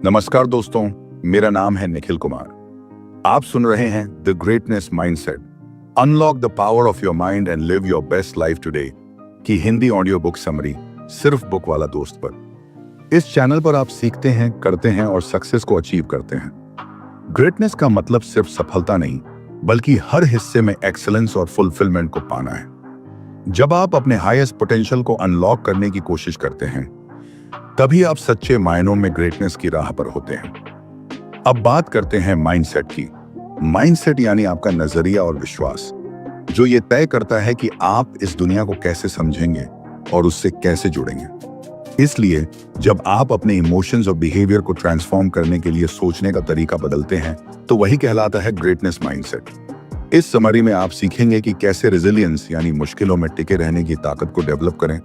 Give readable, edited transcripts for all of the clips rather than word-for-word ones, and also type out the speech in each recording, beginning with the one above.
नमस्कार दोस्तों, मेरा नाम है निखिल कुमार। आप सुन रहे हैं the greatness mindset, unlock the power of your mind and live your best life today की हिंदी ऑडियो बुक समरी सिर्फ बुक वाला दोस्त पर। इस चैनल पर आप सीखते हैं, करते हैं और सक्सेस को अचीव करते हैं। ग्रेटनेस का मतलब सिर्फ सफलता नहीं, बल्कि हर हिस्से में एक्सीलेंस और फुलफिलमेंट को पाना है। जब आप अपने हाईएस्ट पोटेंशियल को अनलॉक करने की कोशिश करते हैं, तभी आप सच्चे मायनों में ग्रेटनेस की राह पर होते हैं। अब बात करते हैं माइंडसेट की। माइंडसेट यानी आपका नजरिया और विश्वास, जो ये तय करता है कि आप इस दुनिया को कैसे समझेंगे और उससे कैसे जुड़ेंगे। इसलिए जब आप अपने इमोशंस और बिहेवियर को ट्रांसफॉर्म करने के लिए सोचने का तरीका बदलते हैं, तो वही कहलाता है ग्रेटनेस माइंडसेट। इस समरी में आप सीखेंगे कि कैसे रेजिलियंस यानी मुश्किलों में टिके रहने की ताकत को डेवलप करें,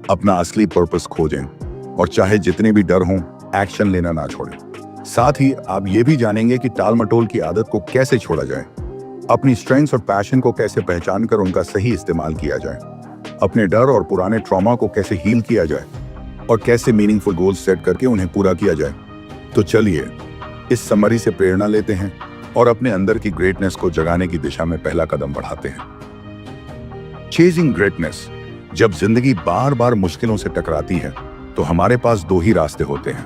अपना असली पर्पस खोजें और चाहे जितने भी डर हों, एक्शन लेना ना छोड़ें। साथ ही आप ये भी जानेंगे कि टाल मटोल की आदत को कैसे छोड़ा जाए, अपनी स्ट्रेंथ्स और पैशन को कैसे पहचान कर उनका सही इस्तेमाल किया जाए, अपने डर और पुराने ट्रॉमा को कैसे हील किया जाए और कैसे मीनिंगफुल गोल्स सेट करके उन्हें पूरा किया जाए। तो चलिए इस समरी से प्रेरणा लेते हैं और अपने अंदर की ग्रेटनेस को जगाने की दिशा में पहला कदम बढ़ाते हैं। Chasing greatness. जब जिंदगी बार बार मुश्किलों से टकराती है, तो हमारे पास दो ही रास्ते होते हैं,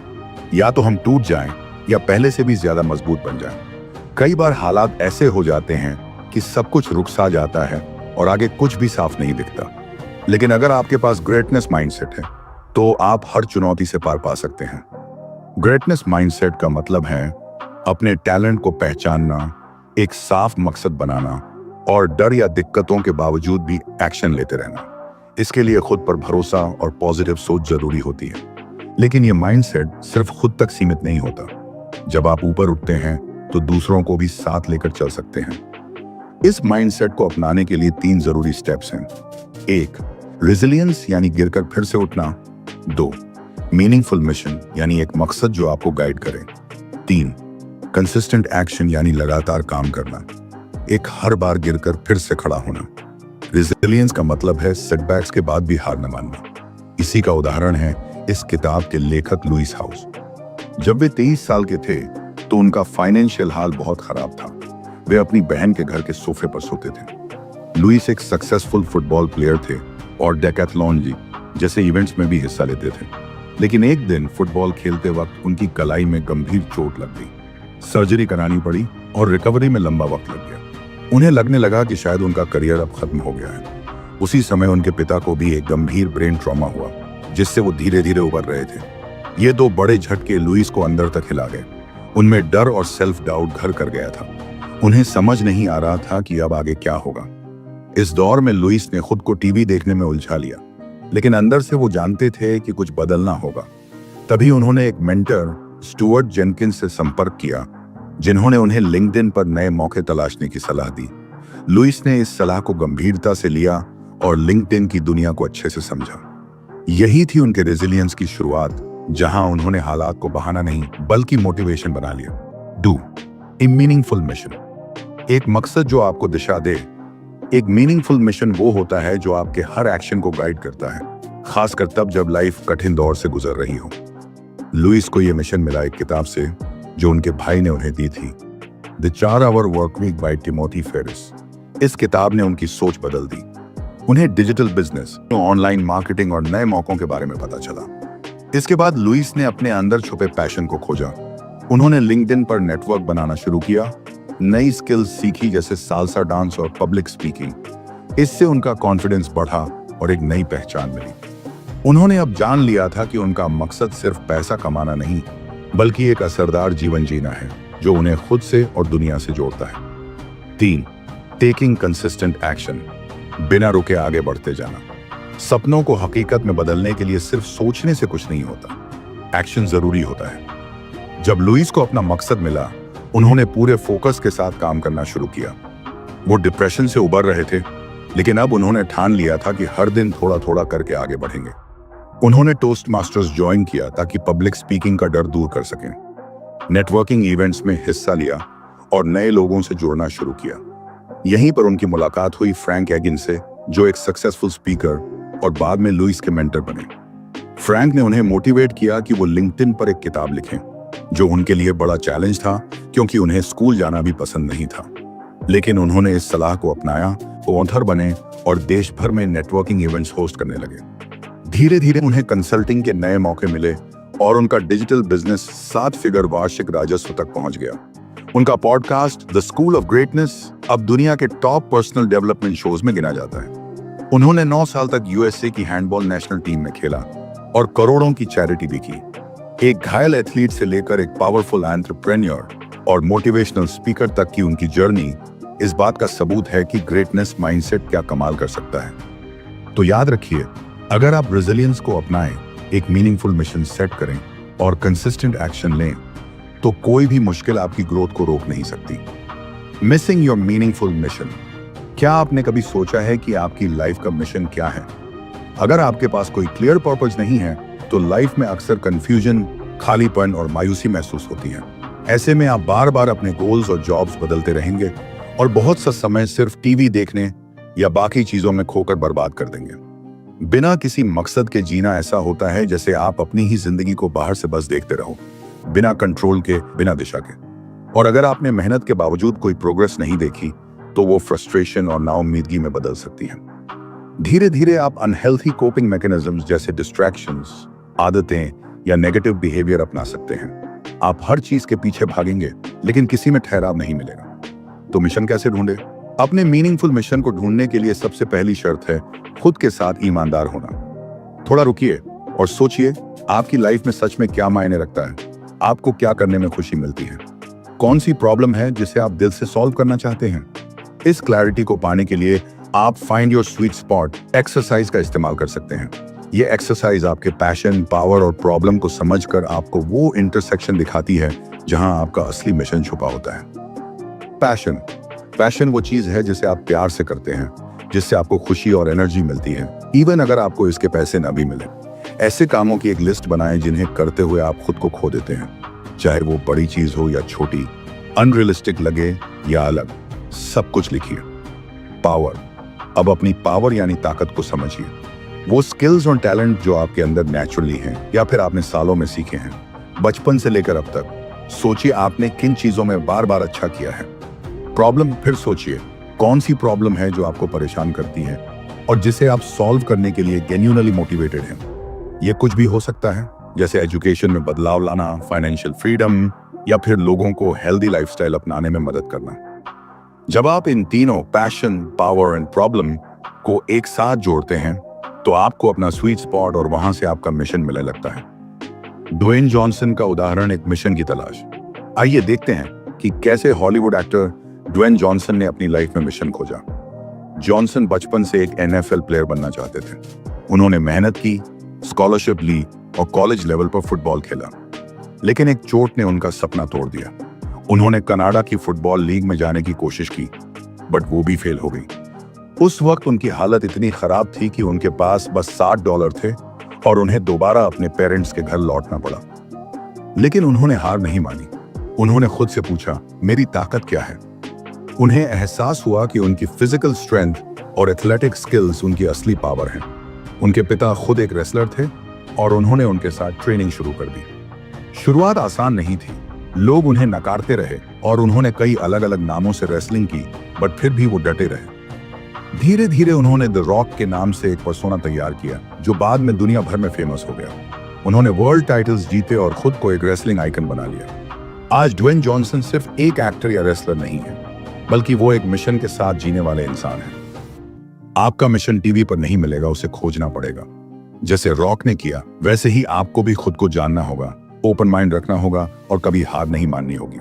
या तो हम टूट जाएं या पहले से भी ज्यादा मजबूत बन जाएं। कई बार हालात ऐसे हो जाते हैं कि सब कुछ रुक सा जाता है और आगे कुछ भी साफ नहीं दिखता। लेकिन अगर आपके पास ग्रेटनेस माइंडसेट है, तो आप हर चुनौती से पार पा सकते हैं। ग्रेटनेस माइंडसेट का मतलब है अपने टैलेंट को पहचानना, एक साफ मकसद बनाना और डर या दिक्कतों के बावजूद भी एक्शन लेते रहना। इसके लिए खुद पर भरोसा और पॉजिटिव सोच जरूरी होती है। लेकिन ये माइंडसेट सिर्फ खुद तक सीमित नहीं होता। जब आप ऊपर उठते हैं, तो दूसरों को भी साथ लेकर चल सकते हैं। इस माइंडसेट को अपनाने के लिए 3 जरूरी स्टेप्स हैं। 1. रेजिलियंस यानी गिरकर फिर से उठना। 2. मीनिंगफुल मिशन यानी एक मकसद जो आपको गाइड करे। 3. कंसिस्टेंट एक्शन यानी लगातार काम करना, एक हर बार गिरकर फिर से खड़ा होना। रेजिलियंस का मतलब है सेटबैक्स के बाद भी हार न मानना। इसी का उदाहरण है इस किताब के लेखक लुइस हाउस। जब वे 23 साल के थे, तो उनका फाइनेंशियल हाल बहुत खराब था। वे अपनी बहन के घर के सोफे पर सोते थे। लुइस एक सक्सेसफुल फुटबॉल प्लेयर थे और डेकैथलॉन जैसे इवेंट्स में भी हिस्सा लेते थे। लेकिन एक दिन फुटबॉल खेलते वक्त उनकी कलाई में गंभीर चोट लग गई। सर्जरी करानी पड़ी और रिकवरी में लंबा वक्त लग गया। उन्हें लगने लगा कि शायद उनका करियर अब खत्म हो गया है। उसी समय उनके पिता को भी एक गंभीर ब्रेन ट्रॉमा हुआ, जिससे वो धीरे धीरे उबर रहे थे। ये 2 बड़े झटके लुइस को अंदर तक हिला गए। उनमें डर और सेल्फ डाउट घर कर गया था। उन्हें समझ नहीं आ रहा था कि अब आगे क्या होगा। इस दौर में लुइस ने खुद को टीवी देखने में उलझा लिया, लेकिन अंदर से वो जानते थे कि कुछ बदलना होगा। तभी उन्होंने एक मेंटर स्टुअर्ट जेनकिंस से संपर्क किया, जिन्होंने उन्हें लिंक्डइन पर नए मौके तलाशने की सलाह दी। लुइस ने इस सलाह को गंभीरता से लिया और लिंक्डइन की दुनिया को अच्छे से समझा। यही थी उनके रेजिलियंस की शुरुआत, जहां उन्होंने हालात को बहाना नहीं बल्कि मोटिवेशन बना लिया। 2. ए मीनिंगफुल मिशन। एक मकसद जो आपको दिशा दे। एक मीनिंगफुल मिशन वो होता है जो आपके हर एक्शन को गाइड करता है, खासकर तब जब लाइफ कठिन दौर से गुजर रही हो। लुइस को यह मिशन मिला एक किताब से जो उनके भाई ने उन्हें दी थी, the 4 hour work week by Timothy Ferriss. इस किताब ने उनकी सोच बदल दी। उन्हें डिजिटल बिजनेस, ऑनलाइन मार्केटिंग और नए मौकों के बारे में पता चला। इसके बाद लुइस ने अपने अंदर छुपे पैशन को खोजा। उन्होंने लिंक्डइन पर नेटवर्क बनाना शुरू किया, नई स्किल्स सीखी जैसे सालसा डांस और पब्लिक स्पीकिंग। इससे उनका कॉन्फिडेंस बढ़ा और एक नई पहचान मिली। उन्होंने अब जान लिया था कि उनका मकसद सिर्फ पैसा कमाना नहीं, बल्कि एक असरदार जीवन जीना है जो उन्हें खुद से और दुनिया से जोड़ता है। 3. Taking consistent action. बिना रुके आगे बढ़ते जाना। सपनों को हकीकत में बदलने के लिए सिर्फ सोचने से कुछ नहीं होता, एक्शन जरूरी होता है। जब लुइस को अपना मकसद मिला, उन्होंने पूरे फोकस के साथ काम करना शुरू किया। वो डिप्रेशन से उबर रहे थे, लेकिन अब उन्होंने ठान लिया था कि हर दिन थोड़ा थोड़ा करके आगे बढ़ेंगे। उन्होंने टोस्ट मास्टर्स ज्वाइन किया ताकि पब्लिक स्पीकिंग का डर दूर कर सकें। नेटवर्किंग इवेंट्स में हिस्सा लिया और नए लोगों से जुड़ना शुरू किया। यहीं पर उनकी मुलाकात हुई फ्रैंक एगिन से, जो एक सक्सेसफुल स्पीकर और बाद में लुइस के मेंटर बने। फ्रैंक ने उन्हें मोटिवेट किया कि वो लिंक्डइन पर एक किताब लिखें जो उनके लिए बड़ा चैलेंज था क्योंकि उन्हें स्कूल जाना भी पसंद नहीं था। लेकिन उन्होंने इस सलाह को अपनाया, वो ऑथर बने और देश भर में नेटवर्किंग इवेंट्स होस्ट करने लगे। धीरे धीरे उन्हें कंसल्टिंग के नए मौके मिले और उनका डिजिटल बिजनेस 7 फिगर वार्षिक राजस्व तक पहुंच गया। उनका podcast the school of greatness अब दुनिया के टॉप पर्सनल डेवलपमेंट शोज में गिना जाता है। उन्होंने 9 साल तक यूएसए की हैंडबॉल नेशनल टीम में खेला और करोड़ों की चैरिटी भी की। एक घायल एथलीट से लेकर एक पावरफुल एंटरप्रेन्योर और मोटिवेशनल स्पीकर तक की उनकी जर्नी इस बात का सबूत है कि ग्रेटनेस माइंडसेट क्या कमाल कर सकता है। तो याद रखिए, अगर आप रेजिलियंस को अपनाएं, एक मीनिंगफुल मिशन सेट करें और कंसिस्टेंट एक्शन लें, तो कोई भी मुश्किल आपकी ग्रोथ को रोक नहीं सकती। Missing your meaningful mission. क्या आपने कभी सोचा है कि आपकी लाइफ का मिशन क्या है? अगर आपके पास कोई क्लियर पर्पस नहीं है तो लाइफ में अक्सर कंफ्यूजन, खालीपन और मायूसी महसूस होती है। ऐसे में आप बार बार अपने गोल्स और जॉब्स बदलते रहेंगे और बहुत सा समय सिर्फ टीवी देखने या बाकी चीजों में खोकर बर्बाद कर देंगे। बिना किसी मकसद के जीना ऐसा होता है जैसे आप अपनी ही जिंदगी को बाहर से बस देखते रहो, बिना कंट्रोल के, बिना दिशा के। और अगर आपने मेहनत के बावजूद कोई प्रोग्रेस नहीं देखी तो वो फ्रस्ट्रेशन और नाउम्मीदगी में बदल सकती है। धीरे धीरे आप अनहेल्थी कोपिंग मैकेनिज्म्स जैसे डिस्ट्रैक्शंस, आदतें या नेगेटिव बिहेवियर अपना सकते हैं। आप हर चीज के पीछे भागेंगे लेकिन किसी में ठहराव नहीं मिलेगा। तो मिशन कैसे ढूंढे? अपने मीनिंगफुल मिशन को ढूंढने के लिए सबसे पहली शर्त है खुद के साथ ईमानदार होना। थोड़ा रुकिए और सोचिए, आपकी लाइफ में सच में क्या मायने रखता है? आपको क्या करने में खुशी मिलती है? कौन सी प्रॉब्लम है जिसे आप दिल से सॉल्व करना चाहते हैं? इस क्लैरिटी को पाने के लिए आप find your sweet spot exercise का इस्तेमाल कर सकते हैं। ये एक्सरसाइज आपके पैशन, पावर और प्रॉब्लम को समझकर आपको वो इंटरसेक्शन दिखाती है जहां आपका असली मिशन छुपा होता है। पैशन वो चीज है जिसे आप प्यार से करते हैं, जिससे आपको खुशी और एनर्जी मिलती है, इवन अगर आपको इसके पैसे ना भी मिले। ऐसे कामों की एक लिस्ट बनाएं जिन्हें करते हुए आप खुद को खो देते हैं, चाहे वो बड़ी चीज हो या छोटी, अनरियलिस्टिक लगे या अलग, सब कुछ लिखिए। पावर। अब अपनी पावर यानी ताकत को समझिए। वो स्किल्स और टैलेंट जो आपके अंदर नेचुरली हैं या फिर आपने सालों में सीखे हैं, बचपन से लेकर अब तक। सोचिए आपने किन चीजों में बार बार अच्छा किया है। प्रॉब्लम। फिर सोचिए कौन सी प्रॉब्लम है जो आपको परेशान करती है और जिसे आप सॉल्व करने के लिए जेन्युइनली मोटिवेटेड हैं। ये कुछ भी हो सकता है, जैसे एजुकेशन में बदलाव लाना, फाइनेंशियल फ्रीडम या फिर लोगों को हेल्दी लाइफस्टाइल अपनाने में मदद करना। जब आप इन तीनों पैशन, पावर एंड प्रॉब्लम को एक साथ जोड़ते हैं तो आपको अपना स्वीट स्पॉट और वहां से आपका मिशन मिलने लगता है। ड्वेन जॉनसन का उदाहरण एक मिशन की तलाश। आइए देखते हैं कि कैसे हॉलीवुड एक्टर ड्वेन जॉनसन ने अपनी लाइफ में मिशन खोजा। जॉनसन बचपन से एक NFL प्लेयर बनना चाहते थे। उन्होंने मेहनत की, स्कॉलरशिप ली और कॉलेज लेवल पर फुटबॉल खेला, लेकिन एक चोट ने उनका सपना तोड़ दिया। उन्होंने कनाडा की फुटबॉल लीग में जाने की कोशिश की, बट वो भी फेल हो गई। उस वक्त उनकी हालत इतनी खराब थी कि उनके पास बस $60 थे और उन्हें दोबारा अपने पेरेंट्स के घर लौटना पड़ा। लेकिन उन्होंने हार नहीं मानी। उन्होंने खुद से पूछा, मेरी ताकत क्या है? उन्हें एहसास हुआ कि उनकी फिजिकल स्ट्रेंथ और एथलेटिक स्किल्स उनकी असली पावर हैं। उनके पिता खुद एक रेसलर थे और उन्होंने उनके साथ ट्रेनिंग शुरू कर दी। शुरुआत आसान नहीं थी, लोग उन्हें नकारते रहे और उन्होंने कई अलग अलग नामों से रेसलिंग की, बट फिर भी वो डटे रहे। धीरे धीरे उन्होंने द रॉक के नाम से एक पर्सोना तैयार किया जो बाद में दुनिया भर में फेमस हो गया। उन्होंने वर्ल्ड टाइटल्स जीते और खुद को एक रेसलिंग आइकन बना लिया। आज ड्वेन जॉनसन सिर्फ एक एक्टर या रेसलर नहीं है, बल्कि वो एक मिशन के साथ जीने वाले इंसान हैं। आपका मिशन टीवी पर नहीं मिलेगा, उसे खोजना पड़ेगा। जैसे रॉक ने किया, वैसे ही आपको भी खुद को जानना होगा, ओपन माइंड रखना होगा और कभी हार नहीं माननी होगी।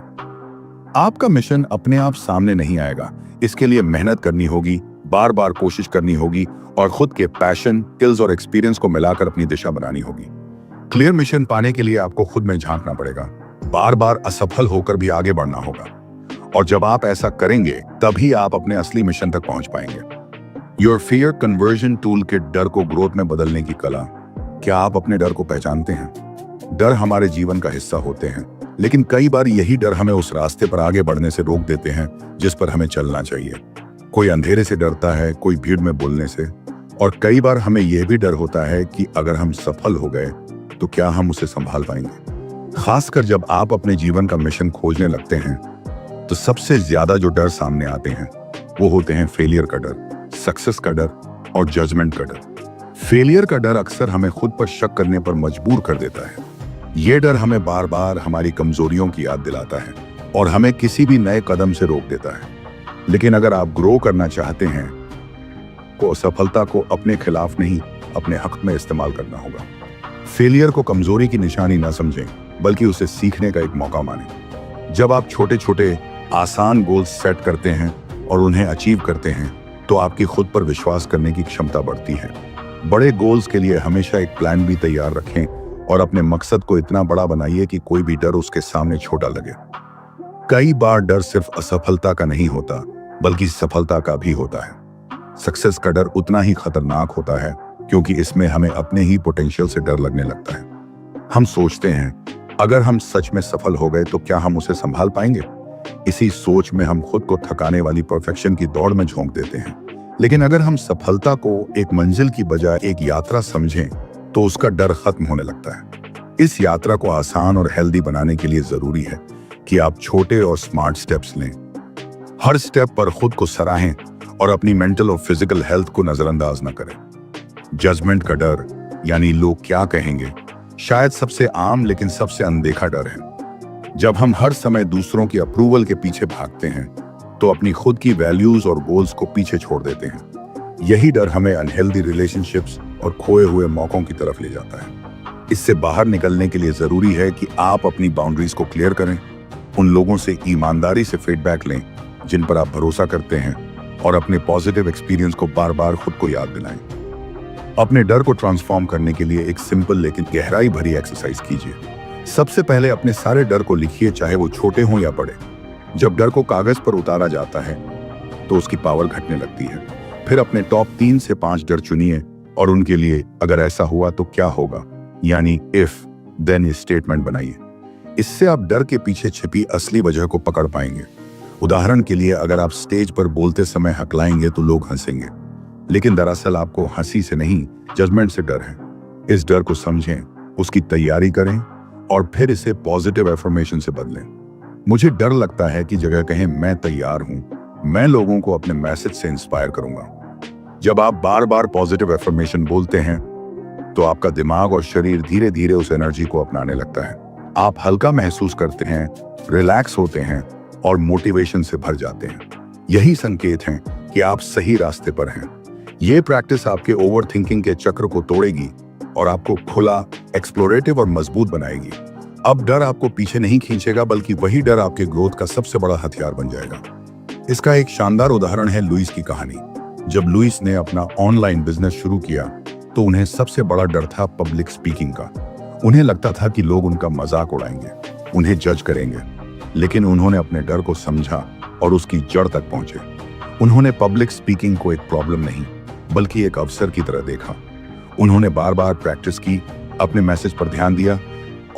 आपका मिशन अपने आप सामने नहीं आएगा, इसके लिए मेहनत करनी होगी, बार बार कोशिश करनी होगी और खुद के पैशन, स्किल्स और एक्सपीरियंस को मिलाकर अपनी दिशा बनानी होगी। क्लियर मिशन पाने के लिए आपको खुद में झांकना पड़ेगा, बार बार असफल होकर भी आगे बढ़ना होगा, और जब आप ऐसा करेंगे तभी आप अपने असली मिशन तक पहुंच पाएंगे। Your fear conversion tool kit, डर को ग्रोथ में बदलने की कला। क्या आप अपने डर को पहचानते हैं? डर हमारे जीवन का हिस्सा होते हैं, लेकिन कई बार यही डर हमें उस रास्ते पर आगे बढ़ने से रोक देते हैं जिस पर हमें चलना चाहिए। कोई अंधेरे से डरता है, कोई भीड़ में बोलने से, और कई बार हमें यह भी डर होता है कि अगर हम सफल हो गए तो क्या हम उसे संभाल पाएंगे। खासकर जब आप अपने जीवन का मिशन खोजने लगते हैं तो सबसे ज्यादा जो डर सामने आते हैं वो होते हैं फेलियर का डर, सक्सेस का डर और जजमेंट का डर। फेलियर का डर अक्सर हमें खुद पर शक करने पर मजबूर कर देता है। ये डर हमें बार बार हमारी कमजोरियों की याद दिलाता है और हमें किसी भी नए कदम से रोक देता है। लेकिन अगर आप ग्रो करना चाहते हैं तो सफलता को अपने खिलाफ नहीं, अपने हक में इस्तेमाल करना होगा। फेलियर को कमजोरी की निशानी ना समझें, बल्कि उसे सीखने का एक मौका मानें। जब आप छोटे छोटे आसान गोल्स सेट करते हैं और उन्हें अचीव करते हैं तो आपकी खुद पर विश्वास करने की क्षमता बढ़ती है। बड़े गोल्स के लिए हमेशा एक प्लान भी तैयार रखें और अपने मकसद को इतना बड़ा बनाइए कि कोई भी डर उसके सामने छोटा लगे। कई बार डर सिर्फ असफलता का नहीं होता, बल्कि सफलता का भी होता है। सक्सेस का डर उतना ही खतरनाक होता है क्योंकि इसमें हमें अपने ही पोटेंशियल से डर लगने लगता है। हम सोचते हैं अगर हम सच में सफल हो गए तो क्या हम उसे संभाल पाएंगे। इसी सोच में हम खुद को थकाने वाली परफेक्शन की दौड़ में झोंक देते हैं। लेकिन अगर हम सफलता को एक मंजिल की बजाय एक यात्रा समझें तो उसका डर खत्म होने लगता है। इस यात्रा को आसान और हेल्दी बनाने के लिए जरूरी है कि आप छोटे और स्मार्ट स्टेप्स लें। हर स्टेप पर खुद को सराहें और अपनी मेंटल और फिजिकल हेल्थ को नजरअंदाज न करें। जजमेंट का डर, यानी लोग क्या कहेंगे, शायद सबसे आम लेकिन सबसे अनदेखा डर है। जब हम हर समय दूसरों की अप्रूवल के पीछे भागते हैं तो अपनी खुद की वैल्यूज और गोल्स को पीछे छोड़ देते हैं। यही डर हमें अनहेल्दी रिलेशनशिप्स और खोए हुए मौकों की तरफ ले जाता है। इससे बाहर निकलने के लिए जरूरी है कि आप अपनी बाउंड्रीज को क्लियर करें, उन लोगों से ईमानदारी से फीडबैक लें जिन पर आप भरोसा करते हैं और अपने पॉजिटिव एक्सपीरियंस को बार बार खुद को याद दिलाएं। अपने डर को ट्रांसफॉर्म करने के लिए एक सिंपल लेकिन गहराई भरी एक्सरसाइज कीजिए। सबसे पहले अपने सारे डर को लिखिए, चाहे वो छोटे हों या बड़े। जब डर को कागज पर उतारा जाता है तो उसकी पावर घटने लगती है। फिर अपने टॉप 3 से 5 डर चुनिए और उनके लिए अगर ऐसा हुआ तो क्या होगा, यानी इफ देन स्टेटमेंट बनाइए। इससे आप डर के पीछे छिपी असली वजह को पकड़ पाएंगे। उदाहरण के लिए, अगर आप स्टेज पर बोलते समय हकलाएंगे तो लोग हंसेंगे, लेकिन दरअसल आपको हंसी से नहीं, जजमेंट से डर है। इस डर को समझें, उसकी तैयारी करें और फिर इसे पॉजिटिव एफर्मेशन से बदलें। मुझे डर लगता है की जगह कहें मैं तैयार हूं, मैं लोगों को अपने मैसेज से इंस्पायर करूंगा। जब आप बार बार पॉजिटिव एफर्मेशन बोलते हैं तो आपका दिमाग और शरीर धीरे धीरे उस एनर्जी को अपनाने लगता है। आप हल्का महसूस करते हैं, रिलैक्स होते हैं और मोटिवेशन से भर जाते हैं। यही संकेत हैं कि आप सही रास्ते पर हैं। ये प्रैक्टिस आपके ओवर थिंकिंग के चक्र को तोड़ेगी और आपको खुला, एक्सप्लोरेटिव और मजबूत बनाएगी। अब डर आपको पीछे नहीं खींचेगा, बल्कि वही डर आपके ग्रोथ का सबसे बड़ा हथियार बन जाएगा। इसका एक शानदार उदाहरण है लुइस की कहानी। जब लुइस ने अपना ऑनलाइन बिजनेस शुरू किया तो उन्हें सबसे बड़ा डर था पब्लिक स्पीकिंग का। उन्हें लगता था कि लोग उनका मजाक उड़ाएंगे, उन्हें जज करेंगे। लेकिन उन्होंने अपने डर को समझा और उसकी जड़ तक पहुंचे। उन्होंने पब्लिक स्पीकिंग को एक प्रॉब्लम नहीं, बल्कि एक अवसर की तरह देखा। उन्होंने बार बार प्रैक्टिस की, अपने मैसेज पर ध्यान दिया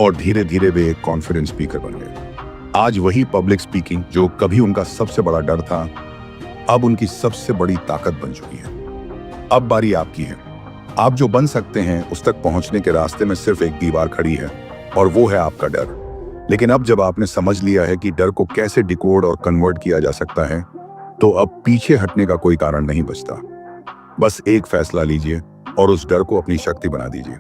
और धीरे धीरे वे एक कॉन्फिडेंस स्पीकर बन गए। आज वही पब्लिक स्पीकिंग जो कभी उनका सबसे बड़ा डर था, अब उनकी सबसे बड़ी ताकत बन चुकी है। अब बारी आपकी है। आप जो बन सकते हैं उस तक पहुंचने के रास्ते में सिर्फ एक दीवार खड़ी है और वो है आपका डर। लेकिन अब जब आपने समझ लिया है कि डर को कैसे डिकोड और कन्वर्ट किया जा सकता है, तो अब पीछे हटने का कोई कारण नहीं बचता। बस एक फैसला लीजिए और उस डर को अपनी शक्ति बना दीजिए।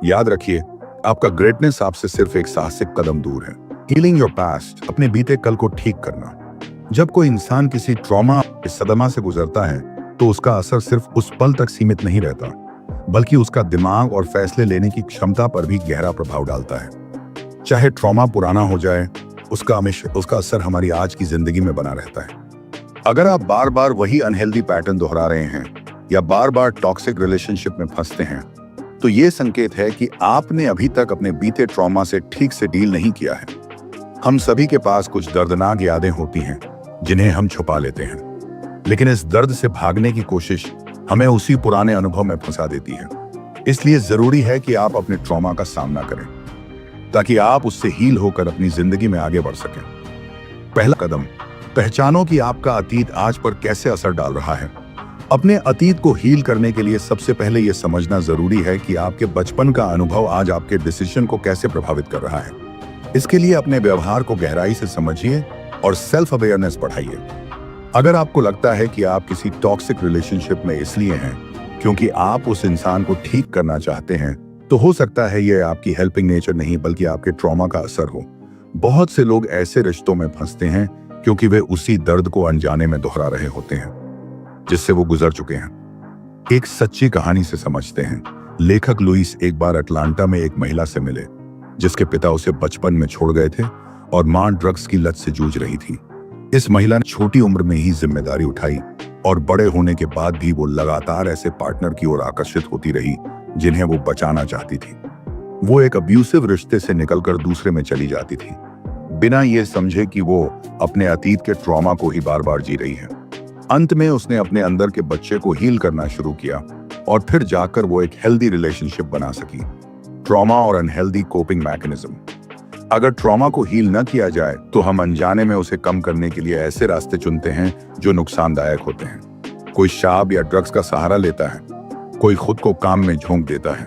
याद रखिए, आपका ग्रेटनेस आपसे सिर्फ एक साहसिक कदम दूर है। हीलिंग योर पास्ट, अपने बीते कल को ठीक करना। जब कोई इंसान किसी ट्रॉमा, सदमा से गुजरता है तो उसका असर सिर्फ उस पल तक सीमित नहीं रहता, बल्कि उसका दिमाग और फैसले लेने की क्षमता पर भी गहरा प्रभाव डालता है। चाहे ट्रॉमा पुराना हो जाए, उसका असर हमारी आज की जिंदगी में बना रहता है। अगर आप बार बार वही अनहेल्दी पैटर्न दोहरा रहे हैं या बार बार टॉक्सिक रिलेशनशिप में फंसते हैं, तो ये संकेत है कि आपने अभी तक अपने बीते ट्रॉमा से ठीक से डील नहीं किया है। हम सभी के पास कुछ दर्दनाक यादें होती हैं जिन्हें हम छुपा लेते हैं, लेकिन इस दर्द से भागने की कोशिश हमें उसी पुराने अनुभव में फंसा देती है। इसलिए जरूरी है कि आप अपने ट्रॉमा का सामना करें ताकि आप उससे हील होकर अपनी जिंदगी में आगे बढ़ सकें। पहला कदम, पहचानो कि आपका अतीत आज पर कैसे असर डाल रहा है। अपने अतीत को हील करने के लिए सबसे पहले यह समझना जरूरी है कि आपके बचपन का अनुभव आज आपके डिसीजन को कैसे प्रभावित कर रहा है। इसके लिए अपने व्यवहार को गहराई से समझिए और सेल्फ अवेयरनेस बढ़ाइए। अगर आपको लगता है कि आप किसी टॉक्सिक रिलेशनशिप में इसलिए हैं क्योंकि आप उस इंसान को ठीक करना चाहते हैं, तो हो सकता है यह आपकी हेल्पिंग नेचर नहीं बल्कि आपके ट्रॉमा का असर हो। बहुत से लोग ऐसे रिश्तों में फंसते हैं क्योंकि वे उसी दर्द को अनजाने में दोहरा रहे होते हैं जिससे वो गुजर चुके हैं। एक सच्ची कहानी से समझते हैं। लेखक लुइस एक बार अटलांटा में एक महिला से मिले जिसके पिता उसे बचपन में छोड़ गए थे और मां ड्रग्स की लत से जूझ रही थी। इस महिला ने छोटी उम्र में ही जिम्मेदारी उठाई और बड़े होने के बाद भी वो लगातार ऐसे पार्टनर की ओर आकर्षित होती रही जिन्हें वो बचाना चाहती थी। वो एक अब्यूसिव रिश्ते से निकलकर दूसरे में चली जाती थी बिना ये समझे कि वो अपने अतीत के ट्रॉमा को ही बार बार जी रही है। अंत में उसने अपने अंदर के बच्चे को हील करना शुरू किया और फिर जाकर वो एक हेल्दी रिलेशनशिप बना सकी। ट्रॉमा और अनहेल्दी कोपिंग मैकेनिज्म। अगर ट्रॉमा को हील न किया जाए तो हम अनजाने में उसे कम करने के लिए ऐसे रास्ते चुनते हैं जो नुकसानदायक होते हैं। कोई शराब या ड्रग्स का सहारा लेता है, कोई खुद को काम में झोंक देता है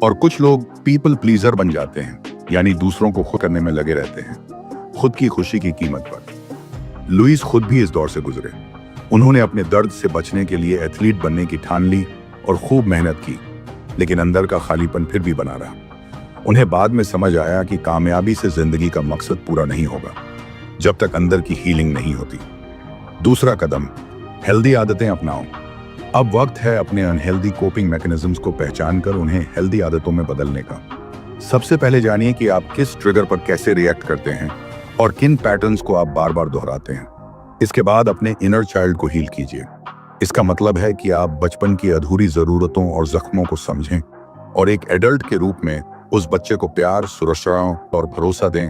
और कुछ लोग पीपल प्लीजर बन जाते हैं, यानी दूसरों को खुश करने में लगे रहते हैं, खुद की खुशी की कीमत पर। लुइस खुद भी इस दौर से गुजरे। उन्होंने अपने दर्द से बचने के लिए एथलीट बनने की ठान ली और खूब मेहनत की, लेकिन अंदर का खालीपन फिर भी बना रहा। उन्हें बाद में समझ आया कि कामयाबी से जिंदगी का मकसद पूरा नहीं होगा जब तक अंदर की हीलिंग नहीं होती। दूसरा कदम, हेल्दी आदतें अपनाओ। अब वक्त है अपने अनहेल्दी कोपिंग मैकेनिज्म्स को पहचान कर उन्हें हेल्दी आदतों में बदलने का। सबसे पहले जानिए कि आप किस ट्रिगर पर कैसे रिएक्ट करते हैं और किन पैटर्न्स को आप बार बार दोहराते हैं। इसके बाद अपने इनर चाइल्ड को हील कीजिए। इसका मतलब है कि आप बचपन की अधूरी जरूरतों और जख्मों को समझें और एक एडल्ट के रूप में उस बच्चे को प्यार, सुरक्षा और भरोसा दें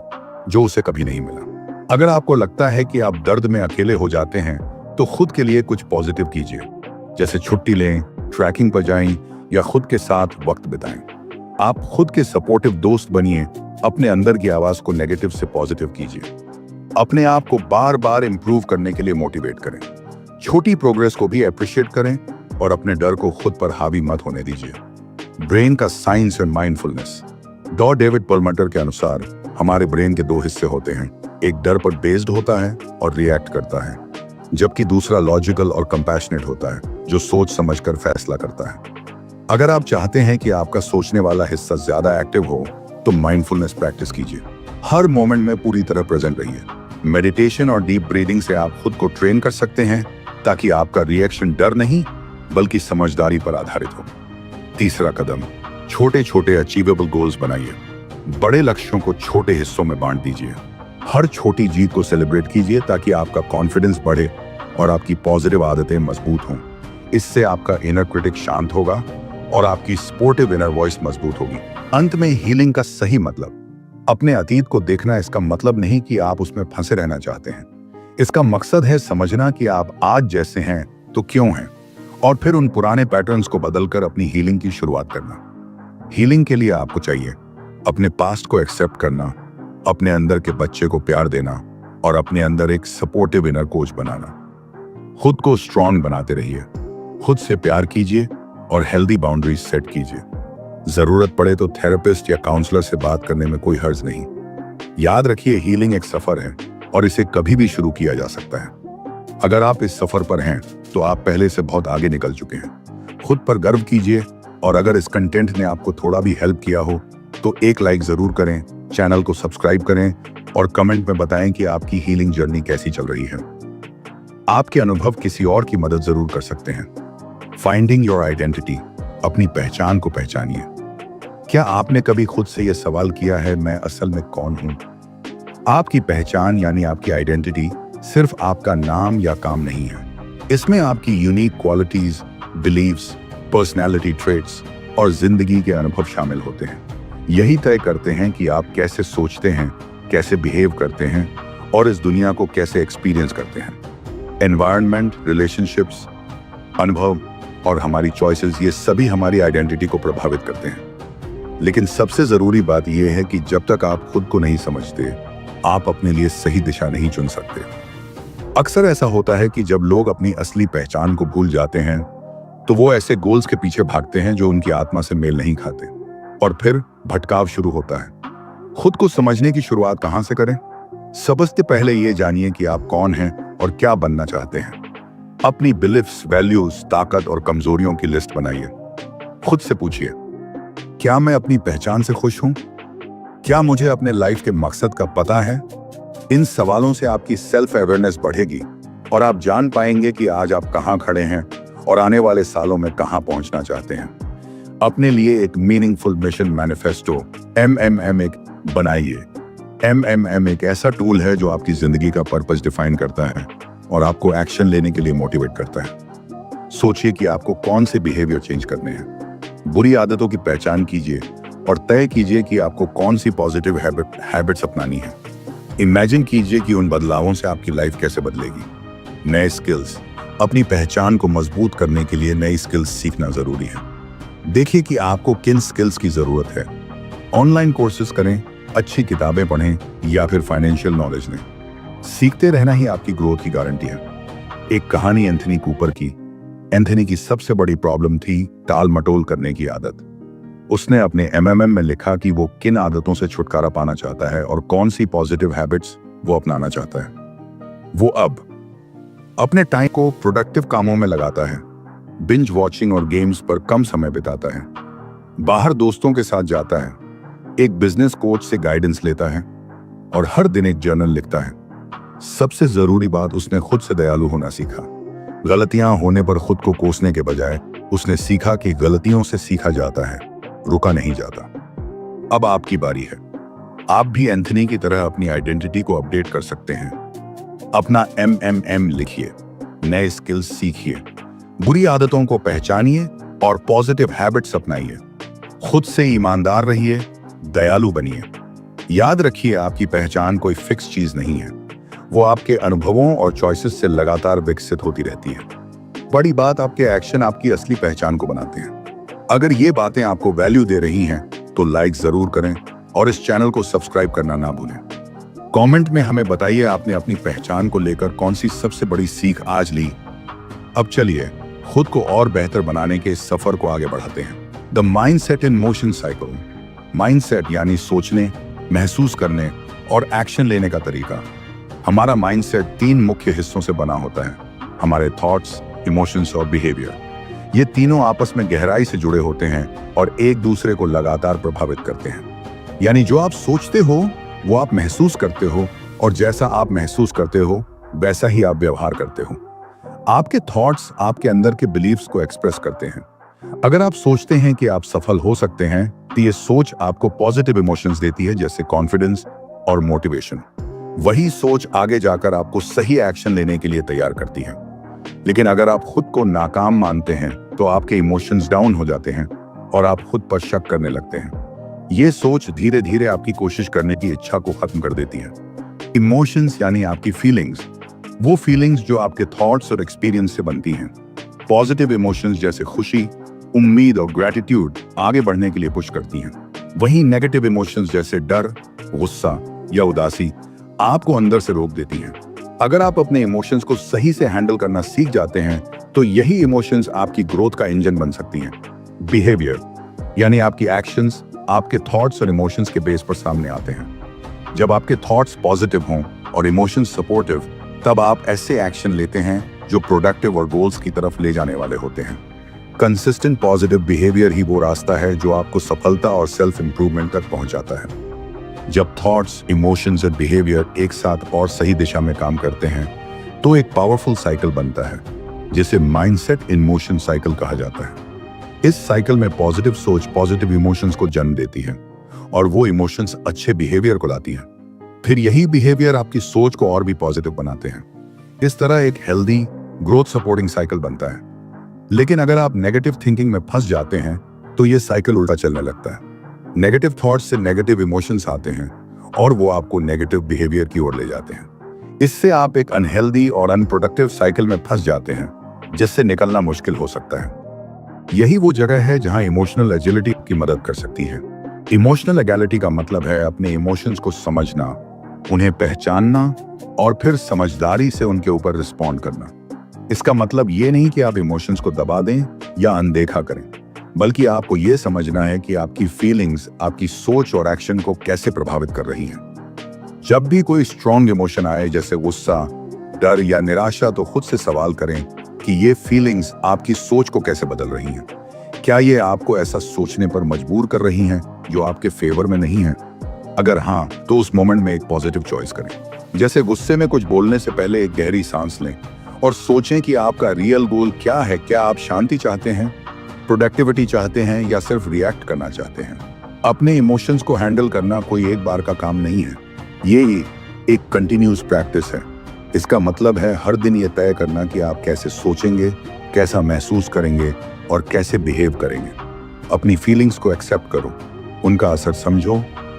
जो उसे कभी नहीं मिला। अगर आपको लगता है कि आप दर्द में अकेले हो जाते हैं तो खुद के लिए कुछ पॉजिटिव कीजिए, जैसे छुट्टी लें, ट्रैकिंग पर जाएं या खुद के साथ वक्त बिताएं। आप खुद के सपोर्टिव दोस्त बनिए, अपने अंदर की आवाज को नेगेटिव से पॉजिटिव कीजिए। अपने आप को बार बार इंप्रूव करने के लिए मोटिवेट करें। छोटी प्रोग्रेस को भी अप्रिशिएट करें और अपने डर को खुद पर हावी मत होने दीजिए। ब्रेन का साइंस एंड माइंडफुलनेस। डॉ डेविड परलमटर के अनुसार हमारे ब्रेन के दो हिस्से होते हैं, एक डर पर बेस्ड होता है और रिएक्ट करता है, जबकि दूसरा लॉजिकल और कंपैशनेट होता है जो सोच समझकर फैसला करता है। अगर आप चाहते हैं कि आपका सोचने वाला हिस्सा ज्यादा एक्टिव हो तो माइंडफुलनेस प्रैक्टिस कीजिए। हर मोमेंट में पूरी तरह प्रेजेंट रहिए। मेडिटेशन और डीप ब्रीदिंग से आप खुद को ट्रेन कर सकते हैं ताकि आपका रिएक्शन डर नहीं बल्कि समझदारी पर आधारित हो। तीसरा कदम, छोटे छोटे अचीवेबल गोल्स बनाइए। बड़े लक्ष्यों को छोटे हिस्सों में बांट दीजिए। हर छोटी जीत को सेलिब्रेट कीजिए ताकि आपका कॉन्फिडेंस बढ़े और आपकी पॉजिटिव आदतें मजबूत हों। इससे आपका इनर क्रिटिक शांत होगा और आपकी सपोर्टिव इनर वॉइस मजबूत होगी। अंत में हीलिंग का सही मतलब, अपने अतीत को देखना इसका मतलब नहीं कि आप उसमें फंसे रहना चाहते हैं। इसका मकसद है समझना कि आप आज जैसे हैं तो क्यों हैं और फिर उन पुराने पैटर्न्स को बदलकर अपनी हीलिंग की शुरुआत करना। हीलिंग के लिए आपको चाहिए अपने पास्ट को एक्सेप्ट करना, अपने अंदर के बच्चे को प्यार देना और अपने अंदर एक सपोर्टिव इनर कोच बनाना। खुद को स्ट्रांग बनाते रहिए, खुद से प्यार कीजिए और हेल्दी बाउंड्रीज सेट कीजिए। जरूरत पड़े तो थेरेपिस्ट या काउंसलर से बात करने में कोई हर्ज नहीं। याद रखिए, हीलिंग एक सफर है और इसे कभी भी शुरू किया जा सकता है। अगर आप इस सफर पर हैं तो आप पहले से बहुत आगे निकल चुके हैं। खुद पर गर्व कीजिए और अगर इस कंटेंट ने आपको थोड़ा भी हेल्प किया हो तो एक लाइक जरूर करें, चैनल को सब्सक्राइब करें और कमेंट में बताएं कि आपकी हीलिंग जर्नी कैसी चल रही है। आपके अनुभव किसी और की मदद जरूर कर सकते हैं। फाइंडिंग योर आइडेंटिटी, अपनी पहचान को पहचानिए। क्या आपने कभी खुद से यह सवाल किया है, मैं असल में कौन हूं? आपकी पहचान यानी आपकी आइडेंटिटी सिर्फ आपका नाम या काम नहीं है। इसमें आपकी unique qualities, beliefs, personality traits और जिंदगी के अनुभव शामिल होते हैं। यही तय करते हैं कि आप कैसे सोचते हैं, कैसे बिहेव करते हैं और इस दुनिया को कैसे एक्सपीरियंस करते हैं। एनवायरनमेंट, रिलेशनशिप्स, अनुभव और हमारी चॉइसेस, ये सभी हमारी आइडेंटिटी को प्रभावित करते हैं। लेकिन सबसे जरूरी बात यह है कि जब तक आप खुद को नहीं समझते, आप अपने लिए सही दिशा नहीं चुन सकते। अक्सर ऐसा होता है कि जब लोग अपनी असली पहचान को भूल जाते हैं तो वो ऐसे गोल्स के पीछे भागते हैं जो उनकी आत्मा से मेल नहीं खाते और फिर भटकाव शुरू होता है। खुद को समझने की शुरुआत कहां से करें? सबसे पहले ये जानिए कि आप कौन हैं और क्या बनना चाहते हैं। अपनी बिलीफ्स, वैल्यूज, ताकत और कमजोरियों की लिस्ट बनाइए। खुद से पूछिए, क्या मैं अपनी पहचान से खुश हूं? क्या मुझे अपने लाइफ के मकसद का पता है? इन सवालों से आपकी सेल्फ अवेयरनेस बढ़ेगी और आप जान पाएंगे कि आज आप कहां खड़े हैं और आने वाले सालों में कहां पहुंचना चाहते हैं। अपने लिए एक मीनिंगफुल मिशन मैनिफेस्टो MMM एक बनाइए। MMM एक ऐसा टूल है जो आपकी जिंदगी का पर्पस डिफाइन करता है और आपको एक्शन लेने के लिए मोटिवेट करता है। सोचिए कि आपको कौन से बिहेवियर चेंज करने हैं। बुरी आदतों की पहचान कीजिए और तय कीजिए कि आपको कौन सी पॉजिटिव हैबिट्स अपनानी है। इमेजिन कीजिए कि उन बदलावों से आपकी लाइफ कैसे बदलेगी। नए स्किल्स, अपनी पहचान को मजबूत करने के लिए नई स्किल्स सीखना जरूरी है। देखिए कि आपको किन स्किल्स की जरूरत है। ऑनलाइन कोर्सेज करें, अच्छी किताबें पढ़ें या फिर फाइनेंशियल नॉलेज लें। सीखते रहना ही आपकी ग्रोथ की गारंटी है। एक कहानी एंथनी कूपर की। एंथनी की सबसे बड़ी प्रॉब्लम थी टाल मटोल करने की आदत। उसने अपने MMM में लिखा कि वो किन आदतों से छुटकारा पाना चाहता है और कौन सी पॉजिटिव हैबिट्स वो अपनाना चाहता है। वो अब अपने टाइम को प्रोडक्टिव कामों में लगाता है, बिंज वॉचिंग और गेम्स पर कम समय बिताता है, बाहर दोस्तों के साथ जाता है, एक बिजनेस कोच से गाइडेंस लेता है और हर दिन एक जर्नल लिखता है। सबसे जरूरी बात, उसने खुद से दयालु होना सीखा। गलतियां होने पर खुद को कोसने के बजाय उसने सीखा कि गलतियों से सीखा जाता है, रुका नहीं जाता। अब आपकी बारी है। आप भी एंथनी की तरह अपनी आइडेंटिटी को अपडेट कर सकते हैं। अपना MMM लिखिए, नए स्किल्स सीखिए, बुरी आदतों को पहचानिए और पॉजिटिव हैबिट्स अपनाइए। खुद से ईमानदार रहिए, दयालु बनिए। याद रखिए, आपकी पहचान कोई फिक्स चीज नहीं है, वो आपके अनुभवों और चॉइसेस से लगातार विकसित होती रहती है। बड़ी बात, आपके एक्शन आपकी असली पहचान को बनाते हैं। अगर ये बातें आपको वैल्यू दे रही हैं तो लाइक जरूर करें और इस चैनल को सब्सक्राइब करना ना भूलें। कमेंट में हमें बताइए आपने अपनी पहचान को लेकर कौन सी सबसे बड़ी सीख आज ली। अब चलिए खुद को और बेहतर बनाने के इस सफर को आगे बढ़ाते हैं। The mindset in motion cycle. Mindset यानी सोचने, महसूस करने और एक्शन लेने का तरीका। हमारा माइंडसेट 3 मुख्य हिस्सों से बना होता है, हमारे थॉट्स, इमोशंस और बिहेवियर। ये तीनों आपस में गहराई से जुड़े होते हैं और एक दूसरे को लगातार प्रभावित करते हैं। यानी जो आप सोचते हो वो आप महसूस करते हो और जैसा आप महसूस करते हो वैसा ही आप व्यवहार करते हो। आपके थॉट्स आपके अंदर के बिलीव्स को एक्सप्रेस करते हैं। अगर आप सोचते हैं कि आप सफल हो सकते हैं तो ये सोच आपको पॉजिटिव इमोशंस देती है, जैसे कॉन्फिडेंस और मोटिवेशन। वही सोच आगे जाकर आपको सही एक्शन लेने के लिए तैयार करती है। लेकिन अगर आप खुद को नाकाम मानते हैं तो आपके इमोशंस डाउन हो जाते हैं और आप खुद पर शक करने लगते हैं। ये सोच धीरे धीरे आपकी कोशिश करने की इच्छा को खत्म कर देती है। इमोशंस यानी आपकी फीलिंग्स, वो फीलिंग्स जो आपके थॉट्स और एक्सपीरियंस से बनती हैं। पॉजिटिव इमोशंस जैसे खुशी, उम्मीद और ग्रेटिट्यूड आगे बढ़ने के लिए पुश करती हैं। वहीं नेगेटिव इमोशंस जैसे डर, गुस्सा या उदासी आपको अंदर से रोक देती हैं। अगर आप अपने इमोशंस को सही से हैंडल करना सीख जाते हैं तो यही इमोशंस आपकी ग्रोथ का इंजन बन सकती हैं। बिहेवियर यानी आपकी एक्शंस आपके थॉट्स और इमोशंस के बेस पर सामने आते हैं। जब आपके थॉट्स पॉजिटिव हों और इमोशंस सपोर्टिव, तब आप ऐसे एक्शन लेते हैं जो प्रोडक्टिव और गोल्स की तरफ ले जाने वाले होते हैं। कंसिस्टेंट पॉजिटिव बिहेवियर ही वो रास्ता है जो आपको सफलता और सेल्फ इंप्रूवमेंट तक पहुंचाता है। जब थॉट्स, इमोशंस और बिहेवियर एक साथ और सही दिशा में काम करते हैं तो एक पावरफुल साइकिल बनता है, जिसे माइंडसेट इन मोशन साइकिल कहा जाता है। इस साइकिल में पॉजिटिव सोच पॉजिटिव इमोशंस को जन्म देती है और वो इमोशंस अच्छे बिहेवियर को लाती है। फिर यही बिहेवियर आपकी सोच को और भी पॉजिटिव बनाते हैं। इस तरह एक हेल्दी ग्रोथ सपोर्टिंग साइकिल बनता है। लेकिन अगर आप नेगेटिव थिंकिंग में फंस जाते हैं तो ये साइकिल उल्टा चलने लगता है। नेगेटिव थॉट्स से नेगेटिव इमोशंस आते हैं और वो आपको नेगेटिव बिहेवियर की ओर ले जाते हैं। इससे आप एक अनहेल्दी और अनप्रोडक्टिव साइकिल में फंस जाते हैं, जिससे निकलना मुश्किल हो सकता है। यही वो जगह है जहां इमोशनल एजिलिटी की मदद कर सकती है। इमोशनल एजिलिटी का मतलब है अपने इमोशंस को समझना, उन्हें पहचानना और फिर समझदारी से उनके ऊपर रिस्पॉन्ड करना। इसका मतलब ये नहीं कि आप इमोशंस को दबा दें या अनदेखा करें, बल्कि आपको ये समझना है कि आपकी फीलिंग्स आपकी सोच और एक्शन को कैसे प्रभावित कर रही हैं। जब भी कोई स्ट्रॉन्ग इमोशन आए जैसे गुस्सा, डर या निराशा, तो खुद से सवाल करें कि ये फीलिंग्स आपकी सोच को कैसे बदल रही हैं। क्या ये आपको ऐसा सोचने पर मजबूर कर रही हैं जो आपके फेवर में नहीं है? अगर हाँ, तो उस मोमेंट में एक पॉजिटिव चॉइस करें। जैसे गुस्से में कुछ बोलने से पहले एक गहरी सांस लें और सोचें कि आपका रियल गोल क्या है। क्या आप शांति चाहते हैं, प्रोडक्टिविटी चाहते हैं, या सिर्फ रिएक्ट करना चाहते हैं? अपने इमोशंस को हैंडल करना कोई एक बार का काम नहीं है, ये एक कंटिन्यूस प्रैक्टिस है। इसका मतलब है हर दिन ये तय करना कि आप कैसे सोचेंगे, कैसा महसूस करेंगे और कैसे बिहेव करेंगे। अपनी फीलिंग्स को एक्सेप्ट करो, उनका असर समझो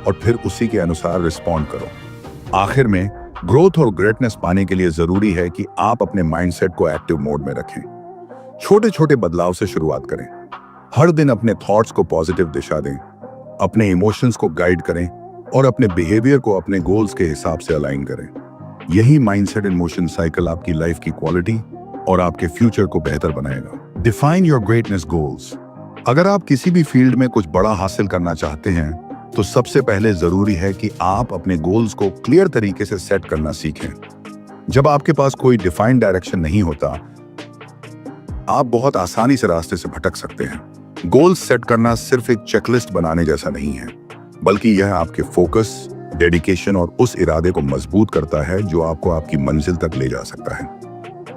और फिर उसी के अनुसार रिस्पॉन्ड करो। आखिर में, ग्रोथ और ग्रेटनेस पाने के लिए जरूरी है कि आप अपने माइंडसेट को एक्टिव मोड में रखें। छोटे छोटे बदलाव से शुरुआत करें। हर दिन अपने थॉट्स को पॉजिटिव दिशा दें, अपने इमोशंस को गाइड करें और अपने बिहेवियर को अपने गोल्स के हिसाब से अलाइन करें। यही माइंडसेट एंड मोशन साइकिल आपकी लाइफ की क्वालिटी और आपके फ्यूचर को बेहतर बनाएगा। Define your greatness goals. अगर आप किसी भी फील्ड में कुछ बड़ा हासिल करना चाहते हैं, तो सबसे पहले जरूरी है कि आप अपने गोल्स को क्लियर तरीके से सेट करना सीखें। जब आपके पास कोई डिफाइंड डायरेक्शन नहीं होता, आप बहुत आसानी से रास्ते से भटक सकते हैं। गोल्स सेट करना सिर्फ एक चेकलिस्ट बनाने जैसा नहीं है, बल्कि यह आपके फोकस, डेडिकेशन और उस इरादे को मजबूत करता है जो आपको आपकी मंजिल तक ले जा सकता है।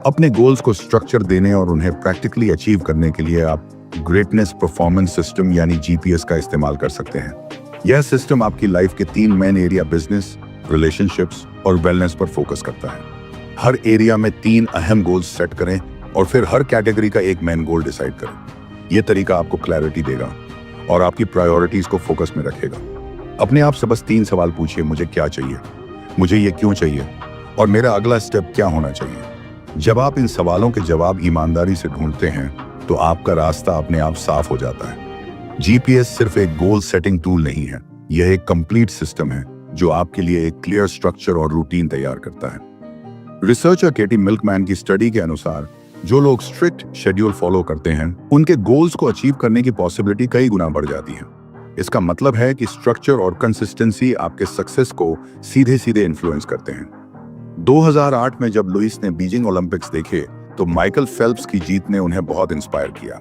अपने गोल्स को स्ट्रक्चर देने और उन्हें प्रैक्टिकली अचीव करने के लिए आप ग्रेटनेस परफॉर्मेंस सिस्टम यानी जीपीएस का इस्तेमाल कर सकते हैं। यह सिस्टम आपकी लाइफ के 3 मेन एरिया बिजनेस, रिलेशनशिप्स और वेलनेस पर फोकस करता है। हर एरिया में 3 अहम गोल्स सेट करें और फिर हर कैटेगरी का एक मेन गोल डिसाइड करें। यह तरीका आपको क्लैरिटी देगा और आपकी प्रायोरिटीज को फोकस में रखेगा। अपने आप से बस 3 सवाल पूछिए, मुझे क्या चाहिए, मुझे ये क्यों चाहिए और मेरा अगला स्टेप क्या होना चाहिए। जब आप इन सवालों के जवाब ईमानदारी से ढूंढते हैं, तो आपका रास्ता अपने आप साफ हो जाता है। जीपीएस सिर्फ एक गोल सेटिंग टूल नहीं है, यह एक कंप्लीट सिस्टम है जो आपके लिए एक क्लियर स्ट्रक्चर और रूटीन तैयार करता है। रिसर्चर केटी मिल्कमैन की स्टडी के अनुसार जो लोग स्ट्रिक्ट शेड्यूल फॉलो करते हैं, उनके गोल्स को अचीव करने की पॉसिबिलिटी कई गुना बढ़ जाती है। इसका मतलब है कि स्ट्रक्चर और कंसिस्टेंसी आपके सक्सेस को सीधे सीधे इन्फ्लुएंस करते हैं। 2008 में जब लुइस ने बीजिंग ओलंपिक्स देखे, तो माइकल फेल्प्स की जीत ने उन्हें बहुत इंस्पायर किया।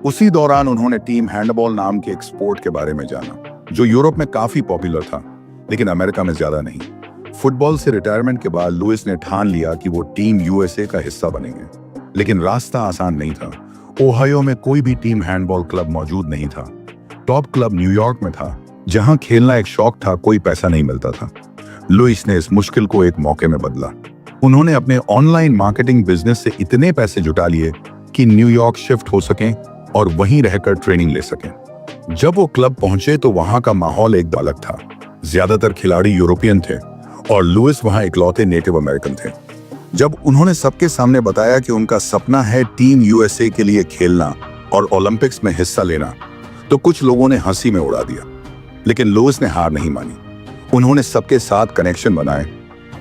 उसी दौरान उन्होंने टीम हैंडबॉल नाम के एक स्पोर्ट के बारे में जाना, जो यूरोप में काफी पॉपुलर था, लेकिन अमेरिका में ज्यादा नहीं। फुटबॉल से रिटायरमेंट के बाद लुइस ने ठान लिया कि वो टीम यूएसए का हिस्सा बनेंगे, लेकिन रास्ता आसान नहीं था। ओहायो में कोई भी टीम हैंडबॉल क्लब मौजूद नहीं था। टॉप क्लब न्यूयॉर्क में था, जहां खेलना एक शौक था, कोई पैसा नहीं मिलता था। लुइस ने इस मुश्किल को एक मौके में बदला। उन्होंने अपने ऑनलाइन मार्केटिंग बिजनेस से इतने पैसे जुटा लिए कि न्यूयॉर्क शिफ्ट हो सकें और वहीं रहकर ट्रेनिंग ले सकें। जब वो क्लब पहुंचे तो वहां का माहौल एक अलग था। ज्यादातर खिलाड़ी यूरोपियन थे और लुइस वहां इकलौते नेटिव अमेरिकन थे। जब उन्होंने सबके सामने बताया कि उनका सपना है टीम यूएसए के लिए खेलना और ओलंपिक्स में हिस्सा लेना, तो कुछ लोगों ने हंसी में उड़ा दिया, लेकिन लुइस ने हार नहीं मानी। उन्होंने सबके साथ कनेक्शन बनाए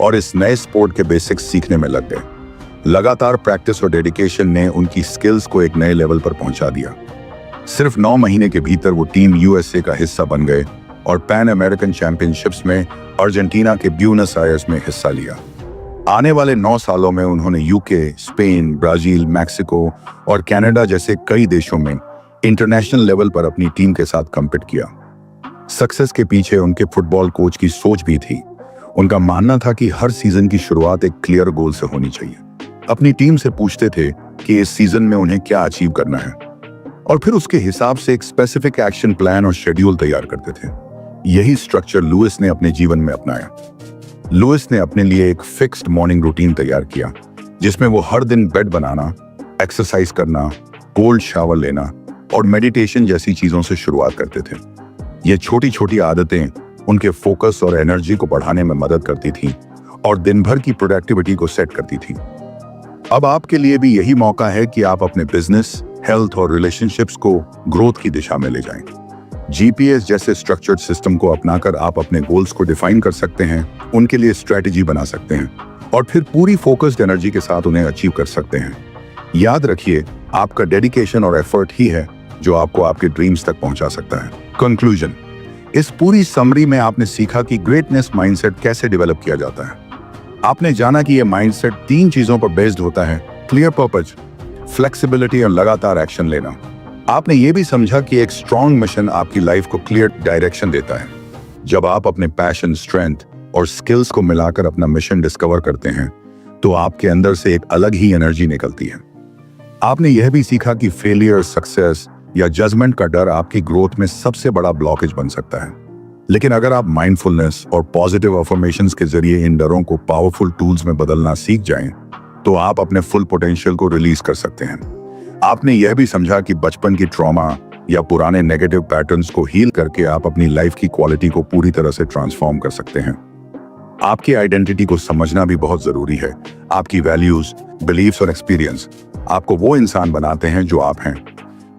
और इस नए स्पोर्ट के बेसिक्स सीखने में लग गए। लगातार प्रैक्टिस और डेडिकेशन ने उनकी स्किल्स को एक नए लेवल पर पहुंचा दिया। सिर्फ 9 महीने के भीतर वो टीम यूएसए का हिस्सा बन गए और पैन अमेरिकन चैंपियनशिप्स में अर्जेंटीना के ब्यूनस आयर्स में हिस्सा लिया। आने वाले 9 सालों में उन्होंने यूके, स्पेन, ब्राजील, मैक्सिको और कनाडा जैसे कई देशों में इंटरनेशनल लेवल पर अपनी टीम के साथ कम्पीट किया। सक्सेस के पीछे उनके फुटबॉल कोच की सोच भी थी। उनका मानना था कि हर सीजन की शुरुआत एक क्लियर गोल से होनी चाहिए। अपनी टीम से पूछते थे कि इस सीजन में उन्हें क्या अचीव करना है और फिर उसके हिसाब से एक स्पेसिफिक एक्शन प्लान और शेड्यूल तैयार करते थे। यही स्ट्रक्चर लुइस ने अपने जीवन में अपनाया। लुइस ने अपने लिए एक फिक्स्ड मॉर्निंग रूटीन तैयार किया, जिसमें वो हर दिन बेड बनाना, एक्सरसाइज करना, कोल्ड शावर लेना और मेडिटेशन जैसी चीजों से शुरुआत करते थे। ये छोटी छोटी आदतें उनके फोकस और एनर्जी को बढ़ाने में मदद करती थी और दिन भर की प्रोडक्टिविटी को सेट करती थी। अब आपके लिए भी यही मौका है कि आप अपने बिजनेस, हेल्थ और रिलेशनशिप्स को ग्रोथ की दिशा में ले जाएं। जीपीएस जैसे स्ट्रक्चर्ड सिस्टम को अपनाकर आप अपने गोल्स को डिफाइन कर सकते हैं, उनके लिए स्ट्रेटेजी बना सकते हैं और फिर पूरी फोकस्ड एनर्जी के साथ उन्हें अचीव कर सकते हैं। याद रखिए, आपका डेडिकेशन और एफर्ट ही है जो आपको आपके ड्रीम्स तक पहुंचा सकता है। कंक्लूजन, इस पूरी समरी में आपने सीखा कि ग्रेटनेस माइंडसेट कैसे डेवलप किया जाता है। आपने जाना कि यह माइंडसेट 3 चीजों पर बेस्ड होता है: क्लियर पर्पज, फ्लेक्सिबिलिटी और लगातार एक्शन लेना। आपने ये भी समझा कि एक स्ट्रॉन्ग मिशन आपकी लाइफ को क्लियर डायरेक्शन देता है। जब आप अपने पैशन, स्ट्रेंथ और स्किल्स को मिलाकर अपना मिशन डिस्कवर करते हैं तो आपके अंदर से एक अलग ही एनर्जी निकलती है। आपने यह भी सीखा कि फेलियर, सक्सेस या जजमेंट का डर आपकी ग्रोथ में सबसे बड़ा ब्लॉकेज बन सकता है। लेकिन अगर आप माइंडफुलनेस और पॉजिटिव अफर्मेशंस के जरिए इन डरों को पावरफुल टूल्स में बदलना सीख जाएं, तो आप अपने फुल पोटेंशियल को रिलीज कर सकते हैं। आपने यह भी समझा कि बचपन की ट्रॉमा या पुराने नेगेटिव पैटर्न्स को हील करके आप अपनी लाइफ की क्वालिटी को पूरी तरह से ट्रांसफॉर्म कर सकते हैं। आपकी आइडेंटिटी को समझना भी बहुत जरूरी है। आपकी वैल्यूज, बिलीव्स और एक्सपीरियंस आपको वो इंसान बनाते हैं जो आप हैं।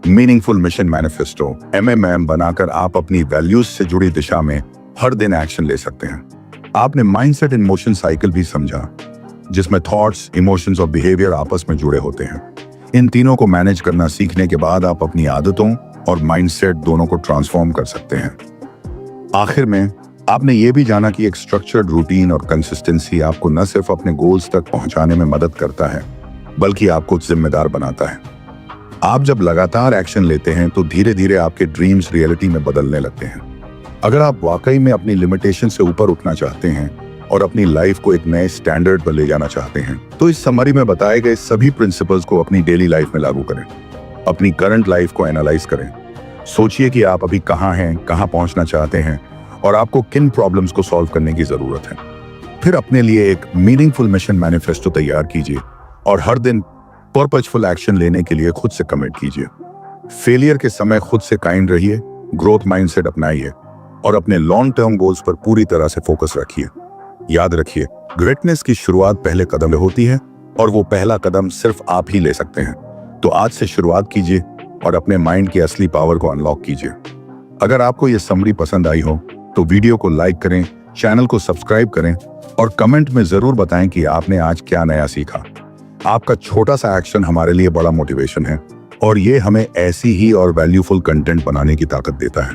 मीनिंगफुल मिशन मैनिफेस्टो MMM बनाकर आप अपनी वैल्यूज से जुड़ी दिशा में हर दिन एक्शन ले सकते हैं। आपने माइंडसेट इन मोशन साइकिल भी समझा, जिसमें थॉट्स, इमोशंस और बिहेवियर आपस में जुड़े होते हैं। इन तीनों को मैनेज करना सीखने के बाद आप अपनी आदतों और माइंडसेट दोनों को ट्रांसफॉर्म कर सकते हैं। आखिर में आपने ये भी जाना कि एक स्ट्रक्चर्ड रूटीन और कंसिस्टेंसी आपको न सिर्फ अपने गोल्स तक पहुंचाने में मदद करता है, बल्कि आपको जिम्मेदार बनाता है। आप जब लगातार एक्शन लेते हैं तो धीरे धीरे आपके ड्रीम्स रियलिटी में बदलने लगते हैं। अगर आप वाकई में अपनी लिमिटेशन से ऊपर उठना चाहते हैं और अपनी लाइफ को एक नए स्टैंडर्ड पर ले जाना चाहते हैं, तो इस समरी में बताए गए सभी प्रिंसिपल्स को अपनी डेली लाइफ में लागू करें। अपनी करंट लाइफ को एनालाइज करें। सोचिए कि आप अभी कहाँ हैं, कहाँ पहुंचना चाहते हैं और आपको किन प्रॉब्लम्स को सॉल्व करने की जरूरत है। फिर अपने लिए एक मीनिंगफुल मिशन मैनिफेस्टो तैयार कीजिए और हर दिन पर्पजफुल एक्शन लेने के लिए खुद से कमिट कीजिए। फेलियर के समय खुद से काइंड रहिए, ग्रोथ माइंडसेट अपनाइए और अपने लॉन्ग टर्म गोल्स पर पूरी तरह से फोकस रखिए। याद रखिए, ग्रेटनेस की शुरुआत पहले कदम में होती है और वो पहला कदम सिर्फ आप ही ले सकते हैं। तो आज से शुरुआत कीजिए और अपने माइंड की असली पावर को अनलॉक कीजिए। अगर आपको ये समरी पसंद आई हो तो वीडियो को लाइक करें, चैनल को सब्सक्राइब करें और कमेंट में जरूर बताएं कि आपने आज क्या नया सीखा। आपका छोटा सा एक्शन हमारे लिए बड़ा मोटिवेशन है और ये हमें ऐसी ही और वैल्यूफुल कंटेंट बनाने की ताकत देता है।